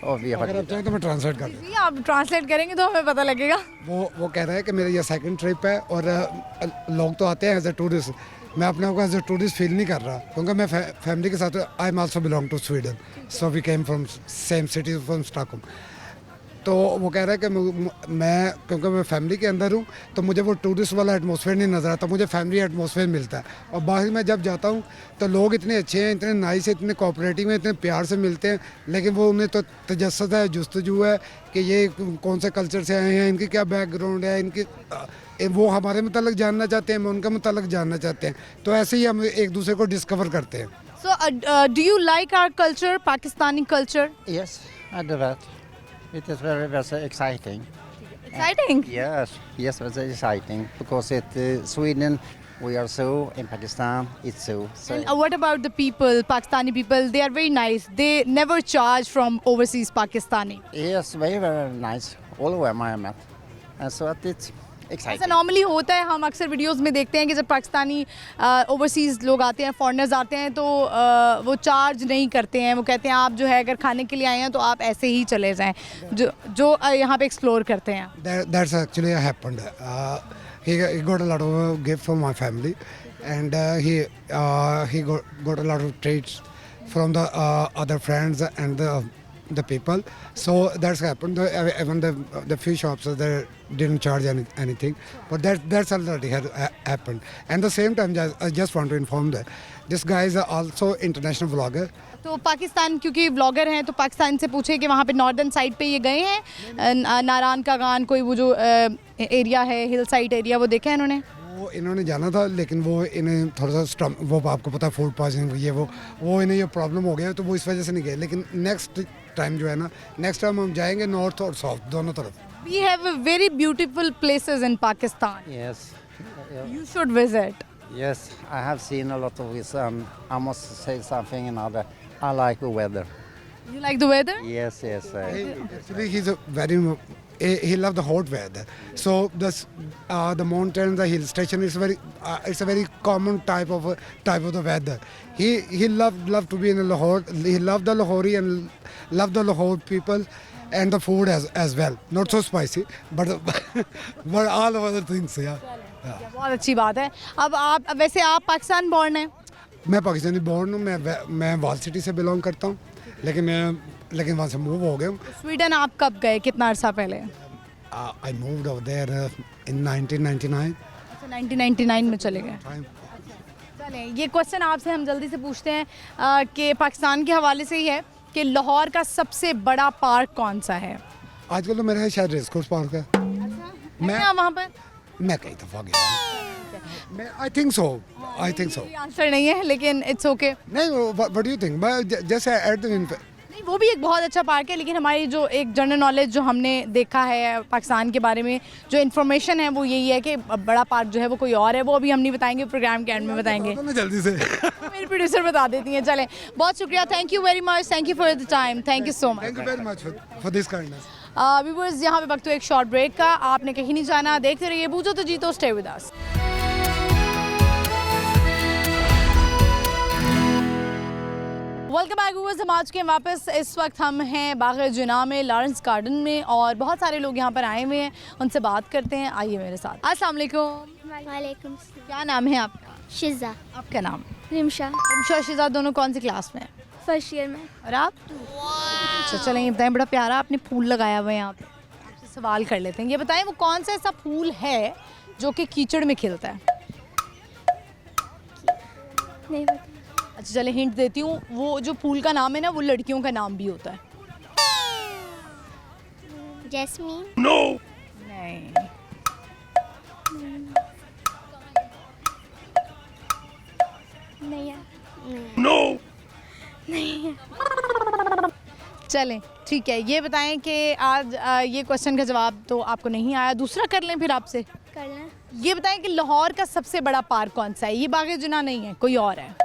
Och vi har अगर आप चाहें तो मैं ट्रांसलेट कर दूँ। जी आप ट्रांसलेट करेंगे तो हमें पता लगेगा। वो कह रहा है कि मेरा ये सेकंड ट्रिप है और लोग तो आते हैं एज ए टूरिस्ट। मैं अपने आप को एज ए टूरिस्ट फील नहीं कर रहा क्योंकि मैं फैमिली के साथ I am also belong to Sweden, so we came from same city from Stockholm. तो वो कह रहा है कि मैं क्योंकि मैं फैमिली के अंदर हूँ तो मुझे वो टूरिस्ट वाला एटमॉस्फेयर नहीं नज़र आता, मुझे फैमिली एटमॉस्फेयर मिलता है। और बाहर मैं जब जाता हूँ तो लोग इतने अच्छे हैं, इतने नाइस है, इतने कोऑपरेटिव हैं, इतने प्यार से मिलते हैं, लेकिन वो उन्हें तो तजस्सुस है, जुस्तजू है कि ये कौन से कल्चर से आए हैं, इनकी क्या बैकग्राउंड है, इनकी वो हमारे मुतालिक जानना चाहते हैं, हम उनका मुतालिक जानना चाहते हैं। तो ऐसे ही हम एक दूसरे को डिस्कवर करते हैं। So do you like our culture, Pakistani culture? Yes, I do that. It is very, very exciting. Exciting. Yes, very exciting because Sweden, we are so, in Pakistan, it's so. And what about the people, Pakistani people? They are very nice. They never charge from overseas Pakistani. Yes, very, very nice. All over I met. And so it's ऐसा exciting. नॉर्मली होता है, हम अक्सर वीडियोस में देखते हैं कि जब पाकिस्तानी ओवरसीज़ लोग आते हैं, फॉरेनर्स आते हैं, तो वो चार्ज नहीं करते हैं। वो कहते हैं आप जो है अगर खाने के लिए आए हैं तो आप ऐसे ही चले जाएं, जो यहाँ पे एक्सप्लोर करते हैं। That's actually happened. He got a lot of gift from my family, and he got a lot of treats from the other friends and the people. So that's happened. Even the few shops they didn't charge anything, but that's already had happened. And the same time, I just want to inform that this guy is also international vlogger. तो पाकिस्तान क्योंकि ब्लॉगर हैं तो पाकिस्तान से पूछे कि वहाँ पे नॉर्दर्न साइड पे ये गए हैं, नारायण का गान कोई वो जो एरिया है, हिल साइड एरिया, वो देखा है इन्होंने? वो इन्होंने जाना था लेकिन वो इन्हें थोड़ा सा वो आपको पता है फूड पॉइजनिंग ये वो इन्हें ये प्रॉब्लम हो गया तो वो इस वजह से नहीं गए। लेकिन नेक्स्ट टाइम जो है ना, नेक्स्ट टाइम हम जाएंगे नॉर्थ और साउथ दोनों तरफ। We have very beautiful places in Pakistan. Yes. You should visit. Yes, I have seen a lot of this. I must say something another. I like the weather. You like the weather? Yes. Actually, he's a very he loved the hot weather. So the mountain, the hill station is it's a very common type of the weather. He loved to be in Lahore. He loved the Lahori and loved the Lahore people and the food as well. Not so spicy, but but all of other things. Yeah. बहुत अच्छी बात है। अब आप वैसे आप पाकिस्तान बॉर्न हैं? मैं पाकिस्तानी बॉर्न हूँ। मैं वाल सिटी से बिलोंग करता हूँ, लेकिन वहाँ से मूव हो गया हूँ। स्वीडन आप कब गए, कितना अरसा पहले? I moved over there in 1999. अच्छा 1999 में चले गए। चलें ये क्वेश्चन आपसे हम जल्दी से पूछते हैं कि पाकिस्तान के हवाले से ही है कि लाहौर का सबसे बड़ा पार्क कौन सा है? आजकल तो मेरा है शायद रेस कोर्स पार्क है। मैं वहाँ पर मैं कई दफ़ा गया मैं आई थिंक सो आंसर नहीं है लेकिन इट्स ओके। नहीं, व्हाट डू यू थिंक? जैसे एट द नहीं वो भी एक बहुत अच्छा पार्क है, लेकिन हमारी जो एक जनरल नॉलेज जो हमने देखा है पाकिस्तान के बारे में जो इन्फॉर्मेशन है वो यही है कि बड़ा पार्क जो है वो कोई और है, वो अभी हम नहीं बताएंगे, प्रोग्राम के एंड में बताएंगे। जल्दी से मेरी प्रोड्यूसर बता देती हैं। चलें बहुत शुक्रिया, thank you very much, thank you for the time, thank you so much. Thank you very much for this kindness. Viewers यहाँ पे वक्त हुआ एक शॉर्ट ब्रेक का, आपने कहीं नहीं जाना, देखते रहिए बूझो तो जीतो, stay with us. Welcome back viewers, हम आ चुके हैं वापस। इस वक्त हम हैं बाग़ जुना में, लॉरेंस गार्डन में, और बहुत सारे लोग यहाँ पर आए हुए हैं, उनसे बात करते हैं। आइए मेरे साथ। अस्सलाम वालेकुम। वालेकुम। क्या नाम है आपका? शिजा। आपका नाम? रिमशा। रिमशा शिजा, दोनों कौन सी क्लास में? फर्स्ट ईयर में। और आप? अच्छा चलें, ये बताएं, बड़ा प्यारा आपने फूल लगाया हुआ है यहाँ पे, आपसे सवाल कर लेते हैं। ये बताएं वो कौन सा ऐसा फूल है जो कि कीचड़ में खिलता है? नहीं पता। अच्छा चले हिंट देती हूँ, वो जो फूल का नाम है ना वो लड़कियों का नाम भी होता है। जैस्मीन। नहीं। नहीं यार। चलें ठीक है, ये बताएं कि आज ये क्वेश्चन का जवाब तो आपको नहीं आया, दूसरा कर लें फिर आपसे। कर लें। ये बताएं कि लाहौर का सबसे बड़ा पार्क कौन सा है? ये बाग़ जुना नहीं है, कोई और है।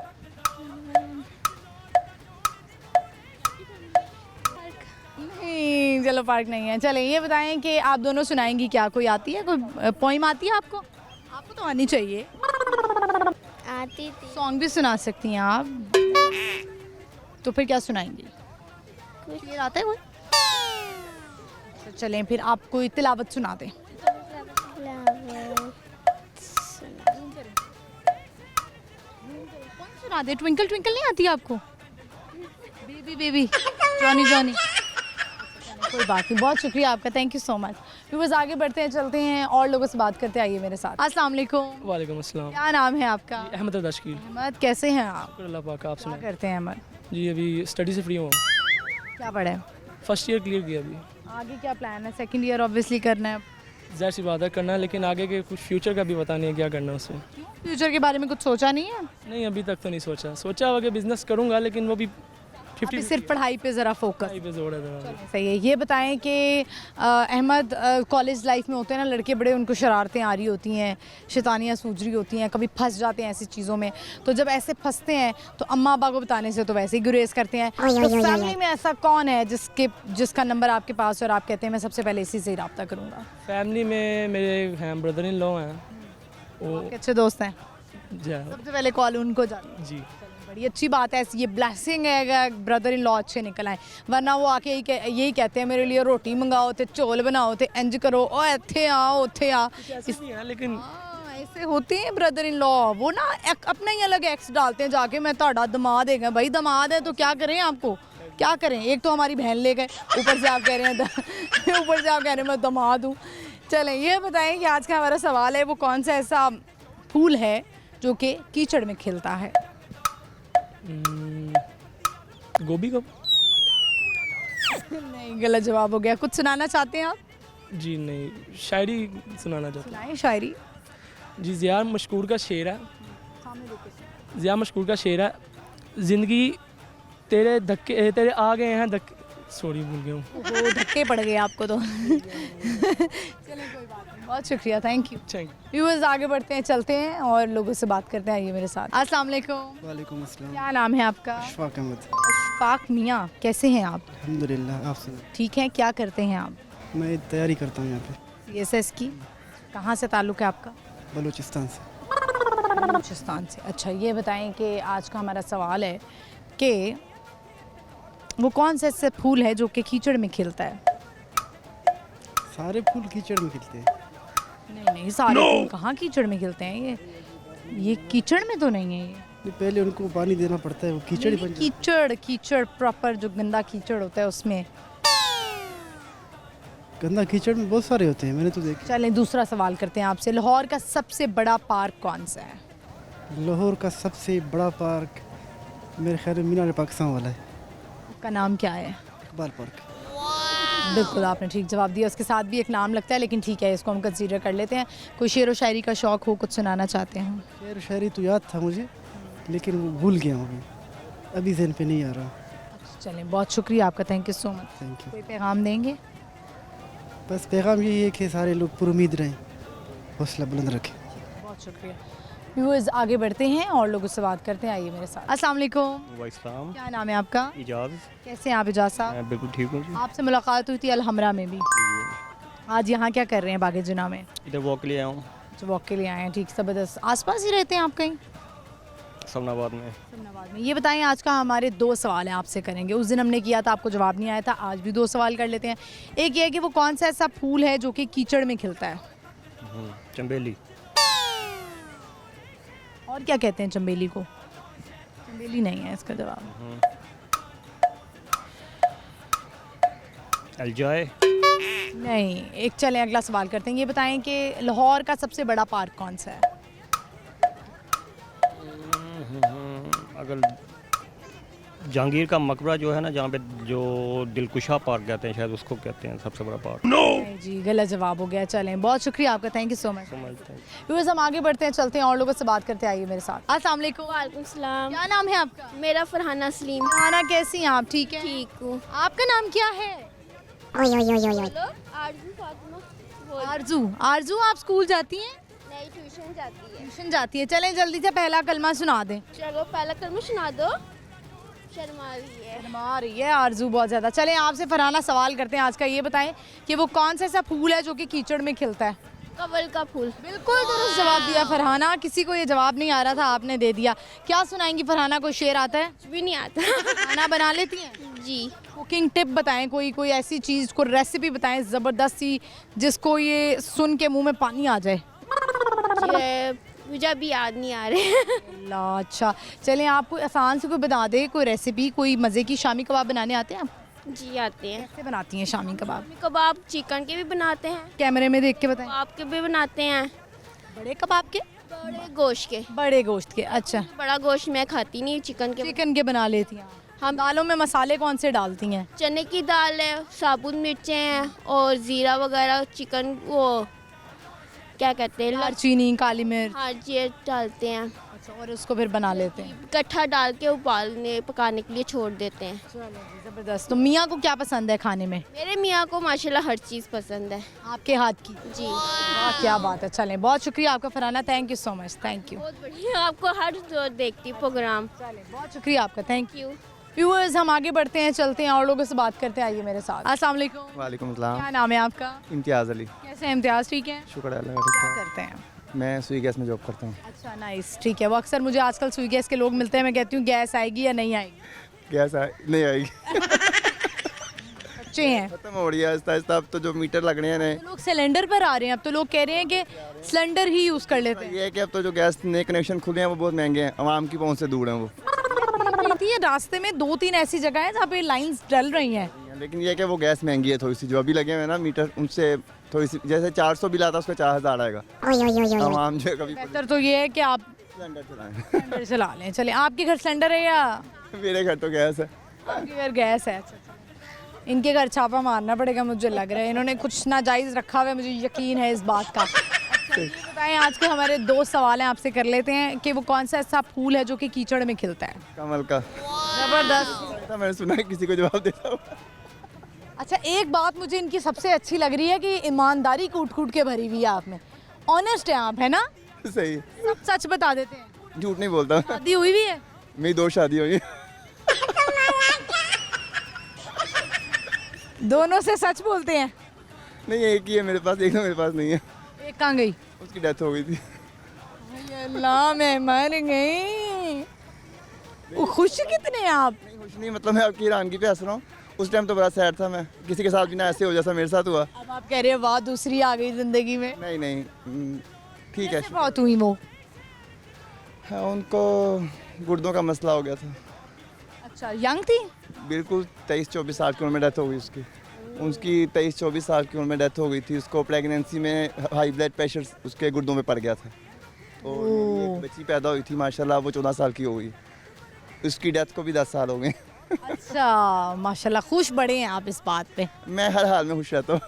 नहीं चलो पार्क नहीं है। चलें ये बताएं कि आप दोनों सुनाएंगी क्या? कोई आती है, कोई पोइम आती है आपको? आपको तो आनी चाहिए। आती थी। सॉन्ग भी सुना सकती हैं आप, तो फिर क्या सुनाएंगी? क्लियर आता है कोई? तो चलें फिर आप कोई तिलावत सुना दें। कौन सुना दे? ट्विंकल ट्विंकल नहीं आती आपको? Baby baby, Johnny Johnny. कोई बात नहीं, बहुत शुक्रिया आपका, thank you so much. Viewers आगे बढ़ते हैं, चलते हैं और लोगों से बात करते हैं। आइए मेरे साथ। अस्सलाम वालेकुम। वालेकुम अस्सलाम। क्या नाम है आपका? अहमद रदाशकील। अहमद, कैसे हैं आप? शुक्र अल्लाह पाक, आप क्या सुनाएं। करते हैं अहमद? जी अभी स्टडी से फ्री हुआ हूँ, क्या पढ़े? फर्स्ट ईयर क्लियर किया अभी। आगे क्या प्लान है? सेकंड ईयर ऑब्वियसली करना है। ज़ाहिर सी बात है करना है, लेकिन आगे के कुछ फ्यूचर का भी पता नहीं है क्या करना है उससे। फ्यूचर के बारे में कुछ सोचा नहीं है? नहीं अभी तक तो नहीं सोचा, सोचा हुआ कि बिज़नेस करूँगा, लेकिन वो भी अभी सिर्फ पढ़ाई पे ज़रा फोकस। पे जोड़ है ज़रा। सही है। ये बताएं कि अहमद कॉलेज लाइफ में होते हैं ना लड़के, बड़े उनको शरारतें आ रही होती हैं, शैतानियाँ सूझ रही होती हैं, कभी फंस जाते हैं ऐसी चीज़ों में, तो जब ऐसे फंसते हैं तो अम्मा अब्बा को बताने से तो वैसे ही गुरेज करते हैं। तो फैमिली में ऐसा कौन है जिसका नंबर आपके पास है और आप कहते हैं मैं सबसे पहले इसी से ही रब्ता करूँगा? फैमिली में मेरे हैं ब्रदर इन लॉ हैं, वो अच्छे दोस्त हैं, जी सबसे पहले कॉल उनको जाती है। जी बड़ी अच्छी बात है, ये ब्लेसिंग है अगर ब्रदर इन लॉ अच्छे निकल आए, वरना वो आके यही कहते हैं मेरे लिए रोटी मंगाओ तो चौल बनाओ तो इंज करो, ओ इत्थे आओ उत्थे आ। लेकिन ऐसे होते हैं ब्रदर इन लॉ, वो ना अपना ही अलग एक्स डालते हैं जाके, मैं ਤੁਹਾਡਾ दमाद है। भाई दमाद है तो क्या करें, आपको क्या करें? एक तो हमारी बहन ले गए, ऊपर से आप कह रहे हैं ऊपर से आप कह रहे हैं मैं दमाद हूँ। चलें ये बताएं कि आज का हमारा सवाल है वो कौन सा ऐसा फूल है जो कि कीचड़ में खिलता है? गोभी का? नहीं, गलत जवाब हो गया। कुछ सुनाना चाहते हैं आप? जी नहीं, शायरी सुनाना चाहता सुनाएं शायरी। हूँ। जी ज़िया मशकूर का शेर है, ज़िया मशकूर का शेर है, ज़िंदगी तेरे धक्के तेरे आ गए हैं धक्के, सॉरी भूल गया हूँ, वो धक्के पड़ गए आपको तो। चलें कोई बात नहीं, बहुत शुक्रिया, थैंक यू। व्यूअर्स आगे बढ़ते हैं, चलते हैं और लोगों से बात करते हैं। आइए मेरे साथ। अस्सलाम वालेकुम। वालेकुम अस्सलाम। क्या नाम है आपका? अशफाक अहमद। अशफाक मियाँ, कैसे हैं आप? अल्हम्दुलिल्लाह, आप सुनाएं। ठीक है, क्या करते हैं आप? मैं तैयारी करता हूँ यहाँ पे CSS की। कहाँ से ताल्लुक़ है आपका? बलूचिस्तान से। बलूचिस्तान से। अच्छा, ये बताएं कि आज का हमारा सवाल है कि वो कौन सा ऐसा फूल है जो कि कीचड़ में खिलता है? सारे फूल कीचड़ में खिलते हैं। नहीं, सारे फूल कहाँ कीचड़ में खिलते हैं? ये कीचड़ में तो नहीं है ये। पहले उनको पानी देना पड़ता है, वो कीचड़ ही बन जाता है। कीचड़ प्रॉपर जो गंदा कीचड़ होता है उसमें। गंदा कीचड़ में बहुत सारे होते हैं, मैंने तो देखा। चलें दूसरा सवाल करते हैं आपसे। लाहौर का सबसे बड़ा पार्क कौन सा है? लाहौर का सबसे बड़ा पार्क मेरे ख्याल में मीनार पाकिस्तान वाला है। का नाम क्या है? इकबाल पार्क। बिल्कुल, आपने ठीक जवाब दिया। उसके साथ भी एक नाम लगता है, लेकिन ठीक है, इसको हम कंसीडर कर लेते हैं। कोई शेर व शायरी का शौक़ हो, कुछ सुनाना चाहते हैं? शेर व शायरी तो याद था मुझे, लेकिन वो भूल गया हूँ अभी ज़हन पे नहीं आ रहा। चलें, बहुत शुक्रिया आपका, thank you so much. Thank you. कोई पैगाम देंगे? बस पैगाम यही है कि सारे लोग पुरुमीद रहें, हौसला बुलंद रखें। बहुत शुक्रिया। व्यूअर्स, आगे बढ़ते हैं और लोगों से बात करते हैं। आइए मेरे साथ। अस्सलाम वालेकुम। वालेकुम। क्या नाम है आपका? इजाज़। कैसे हैं आप इजाज़ साहब? मैं बिल्कुल ठीक हूँ जी। आपसे मुलाकात हुई थी अलहमरा में भी। आज यहाँ क्या कर रहे हैं बागे जुना में? इधर वॉक के लिए आया हूँ। जो वॉक के लिए आए हैं, ठीक, ज़बरदस्त। आसपास ही रहते हैं आप कहीं? समनाबाद में। समनाबाद में। ये बताएं, आज का हमारे 2 सवाल हैं आपसे करेंगे। उस दिन हमने किया था, आपको जवाब नहीं आया था। आज भी 2 सवाल कर लेते हैं। एक ये है कि वो कौन सा ऐसा फूल है जो कि कीचड़ में खिलता है? चंबेली। और क्या कहते हैं चंबेली को? चंबेली नहीं है इसका जवाब। अलजाए। नहीं। एक चलें अगला सवाल करते हैं। ये बताएं कि लाहौर का सबसे बड़ा पार्क कौन सा है? अगर जहांगीर का मकबरा जो है ना, जहाँ पे जो दिलकुशा पार्क कहते हैं, शायद उसको कहते हैं सबसे बड़ा पार्क। नहीं जी, गलत जवाब हो गया। चलें, बहुत शुक्रिया आपका, thank you so much. Viewers, हम आगे बढ़ते हैं, चलते हैं और लोगों से बात करते हैं। आइए मेरे साथ। अस्सलाम वालेकुम। वालेकुम सलाम। क्या नाम है आपका? मेरा फरहाना सलीम। फरहाना, कैसी हैं आप? ठीक है। ठीक हूँ। आपका नाम क्या है? आरजू फातिमा। आरजू। आरजू, आप स्कूल जाती हैं? नहीं, ट्यूशन जाती है। ट्यूशन जाती है। चलें जल्दी से पहला कलमा सुना दें। चलो पहला कलमा सुना दो। शर्मा रही है आरजू बहुत ज़्यादा। चलें आपसे फरहाना सवाल करते हैं आज का। ये बताएं कि वो कौन सा ऐसा फूल है जो कि कीचड़ में खिलता है? कवल का फूल। बिल्कुल दुरुस्त जवाब दिया फरहाना। किसी को ये जवाब नहीं आ रहा था, आपने दे दिया। क्या सुनाएंगी फरहाना? कोई शेर आता है? कुछ भी नहीं आता। खाना बना लेती हैं? जी। कुकिंग टिप बताएं, कोई ऐसी चीज़, कोई रेसिपी बताएं ज़बरदस्त सी जिसको ये सुन के मुंह में पानी आ जाए। मुझे अभी याद नहीं आ रहे। अल्लाह, अच्छा चलें, आपको आसान से कोई बता दे, कोई रेसिपी, कोई मज़े की। शामी कबाब बनाने आते हैं आप? जी आते हैं। कैसे बनाती हैं शामी कबाब? कबाब चिकन के भी बनाते हैं। कैमरे में देख के बताएं। आपके भी बनाते हैं। बड़े कबाब के? बड़े गोश्त के। बड़े गोश्त के। अच्छा, बड़ा गोश्त मैं खाती नहीं, चिकन के बना लेती हैं। हम दालों में मसाले कौन से डालती हैं? चने की दाल है, साबुत मिर्चें हैं और ज़ीरा वगैरह। चिकन वो क्या कहते हैं, दालचीनी, काली मिर्च। हाँ जी, डालते हैं। अच्छा, और उसको फिर बना लेते हैं? इकट्ठा डाल के उबालने पकाने के लिए छोड़ देते हैं। ज़बरदस्त। तो मियाँ को क्या पसंद है खाने में? मेरे मियाँ को माशाल्लाह हर चीज़ पसंद है। आपके हाथ की? जी। वाह, क्या बात है। चलें, बहुत शुक्रिया आपका Farhana, thank you so much. Thank you. बहुत बढ़िया, आपको हर जो देखती प्रोग्राम। चलें, बहुत शुक्रिया आपका, थैंक यू। व्यूअर्स, हम आगे बढ़ते हैं, चलते हैं और लोगों से बात करते हैं। आइए मेरे साथ। अस्सलाम वालेकुम। वालेकुम सलाम। क्या नाम है आपका? इम्तियाज़ अली। कैसे हैं इम्तियाज़? ठीक है, शुक्र है अल्लाह का। ठीक क्या है। करते हैं? मैं सुई गैस में जॉब करता हूँ। अच्छा, नाइस, ठीक है। वो अक्सर मुझे आजकल सुई गैस के लोग मिलते हैं, मैं कहती हूँ गैस आएगी या नहीं आएगी? गैस नहीं आएगी। बच्चे हैं, खत्म हो रही है आहिस्ता आहिस्ता। अब तो जो मीटर लग रहे हैं नए, लोग सिलेंडर पर आ रहे हैं। अब तो लोग कह रहे हैं कि सिलेंडर ही यूज़ कर लेते हैं। ये है कि अब तो जो गैस नए कनेक्शन खुले हैं वो बहुत महंगे हैं, आवाम की पहुँच से दूर हैं वो। ये रास्ते में 2-3 ऐसी जगह है जहाँ पे लाइंस डल रही हैं। लेकिन ये है कि वो गैस महंगी है थोड़ी सी। जो अभी लगे हुए हैं ना मीटर, उनसे थोड़ी सी, जैसे 400 बिल आता है उसका 4000 आएगा। आवाम जो है कभी बेहतर तो ये है कि आप सिलेंडर चलाएं। सिलेंडर चला लें। चले, आपके घर सिलेंडर है या मेरे घर तो गैस है। आपके घर गैस है? इनके घर छापा मारना पड़ेगा मुझे लग रहा है। इन्होंने कुछ नाजायज़ रखा हुआ है, मुझे यकीन है इस बात का। ये बताएं, आज के हमारे 2 सवाल हैं, आपसे कर लेते हैं कि वो कौन सा ऐसा फूल है जो कि कीचड़ में खिलता है? कमल का। जबरदस्त। मैंने सुना है किसी को जवाब देता हूँ। अच्छा, एक बात मुझे इनकी सबसे अच्छी लग रही है कि ईमानदारी कूट कूट के भरी हुई है आप में। ऑनेस्ट है आप, है ना? सही। सब सच बता देते हैं। झूठ नहीं बोलता। शादी हुई भी है? मेरी 2 शादी हुई है। दोनों से सच बोलते हैं? नहीं एक ही है मेरे पास, एक तो मेरे पास नहीं है। एक कहाँ गई? उसकी डेथ हो गई थी। हाय अल्लाह, मैं मर गई। वो खुश कितने हैं आप? नहीं खुश नहीं, मतलब मैं आपकी हैरानगी पे हंस रहा हूँ। उस टाइम तो बड़ा सैड था मैं, किसी के साथ भी ना ऐसे हो जैसा मेरे साथ हुआ। अब आप कह रहे हैं वाह दूसरी आ गई जिंदगी में। नहीं नहीं ठीक है। कैसे बहुत हुई वो? हाँ, उनको गुर्दों का मसला हो गया था। अच्छा, यंग थी? बिल्कुल 23-24 साल की उम्र में डेथ हो गई उसकी। 23-24 साल की उम्र में डेथ हो गई थी। उसको प्रेगनेंसी में हाई ब्लड प्रेशर उसके गुर्दों में पड़ गया था। तो एक बच्ची पैदा हुई थी माशाल्लाह, वो 14 साल की हो गई। उसकी डेथ को भी 10 साल हो गए। अच्छा, माशाल्लाह, खुश बड़े हैं आप इस बात पे। मैं हर हाल में खुश रहता हूँ।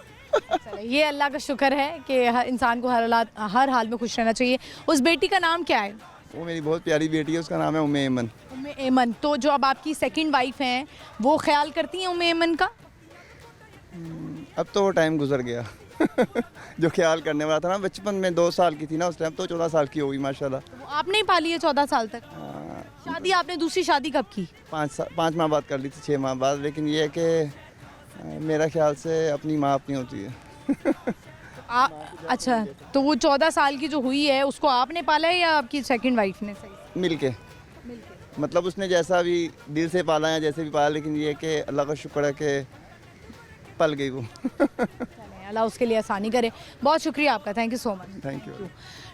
चले, ये अल्लाह का शुक्र है कि हर इंसान को हर हाल में खुश रहना चाहिए। उस बेटी का नाम क्या है? वो मेरी बहुत प्यारी बेटी है, उसका नाम है उम्मे ऐमन। उम्मे ऐमन। तो जो अब आपकी सेकंड वाइफ हैं वो ख्याल करती हैं उम्मे ऐमन का? अब तो वो टाइम गुजर गया। जो ख्याल करने वाला था ना, बचपन में 2 साल की थी ना उस टाइम, तो 14 साल की हो गई माशाल्लाह। वो आपने ही पाली है 14 साल तक? शादी आपने दूसरी शादी कब की? 5 माह बाद कर ली थी, 6 माह बाद। लेकिन ये है कि मेरा ख्याल से अपनी माँ अपनी होती है। अच्छा, तो वो 14 साल की जो हुई है उसको आपने पाला है या आपकी सेकंड वाइफ ने? सही मिलके मतलब उसने जैसा भी दिल से पाला है, जैसे भी पाला, लेकिन ये है कि अल्लाह का शुक्र है कि पल गई वो। अल्लाह उसके लिए आसानी करे। बहुत शुक्रिया आपका, thank you so much. Thank you.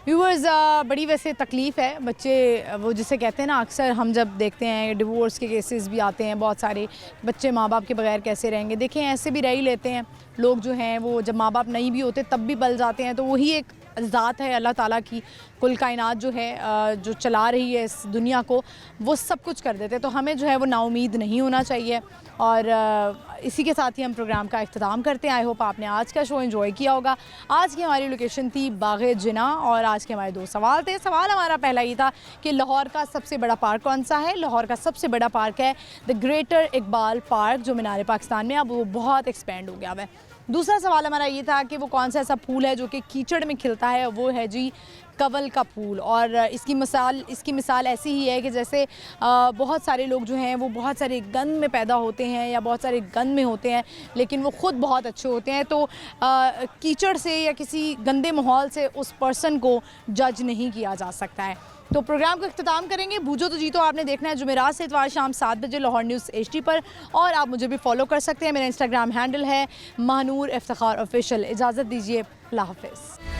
Viewers, बड़ी वैसे तकलीफ़ है, बच्चे वो जिसे कहते हैं ना, अक्सर हम जब देखते हैं डिवोर्स के केसेस भी आते हैं बहुत सारे, बच्चे माँ बाप के बगैर कैसे रहेंगे। देखें, ऐसे भी रह ही लेते हैं लोग जो हैं, वो जब माँ बाप नहीं भी होते तब भी पल जाते हैं। तो वही एक ज़ात है अल्लाह ताला की, कुल कायनात जो है, जो चला रही है इस दुनिया को, वो सब कुछ कर देते हैं। तो हमें जो है वो नाउमीद नहीं होना चाहिए। और इसी के साथ ही हम प्रोग्राम का इख्तिताम करते हैं। आई होप आपने आज का शो एंजॉय किया होगा। आज की हमारी लोकेशन थी बाग़े जिना और आज के हमारे 2 सवाल थे। सवाल हमारा पहला ये था कि लाहौर का सबसे बड़ा पार्क कौन सा है? लाहौर का सबसे बड़ा पार्क है द ग्रेटर इकबाल पार्क, जो मीनार पाकिस्तान में, अब वो बहुत एक्सपेंड हो गया है। दूसरा सवाल हमारा ये था कि वो कौन सा ऐसा फूल है जो कि कीचड़ में खिलता है? वो है जी कवल का फूल। और इसकी मिसाल ऐसी ही है कि जैसे बहुत सारे लोग जो हैं वो बहुत सारे गंद में पैदा होते हैं या बहुत सारे गंद में होते हैं, लेकिन वो ख़ुद बहुत अच्छे होते हैं। तो कीचड़ से या किसी गंदे माहौल से उस पर्सन को जज नहीं किया जा सकता है। तो प्रोग्राम को इख्तिताम करेंगे। बूझो तो जीतो आपने देखना है जुमेरात से इतवार शाम 7 बजे लाहौर न्यूज़ HD पर। और आप मुझे भी फॉलो कर सकते हैं, मेरा इंस्टाग्राम हैंडल है महानूर इफ्तिखार ऑफिशियल। इजाज़त दीजिए, अल्लाह हाफ़िज़।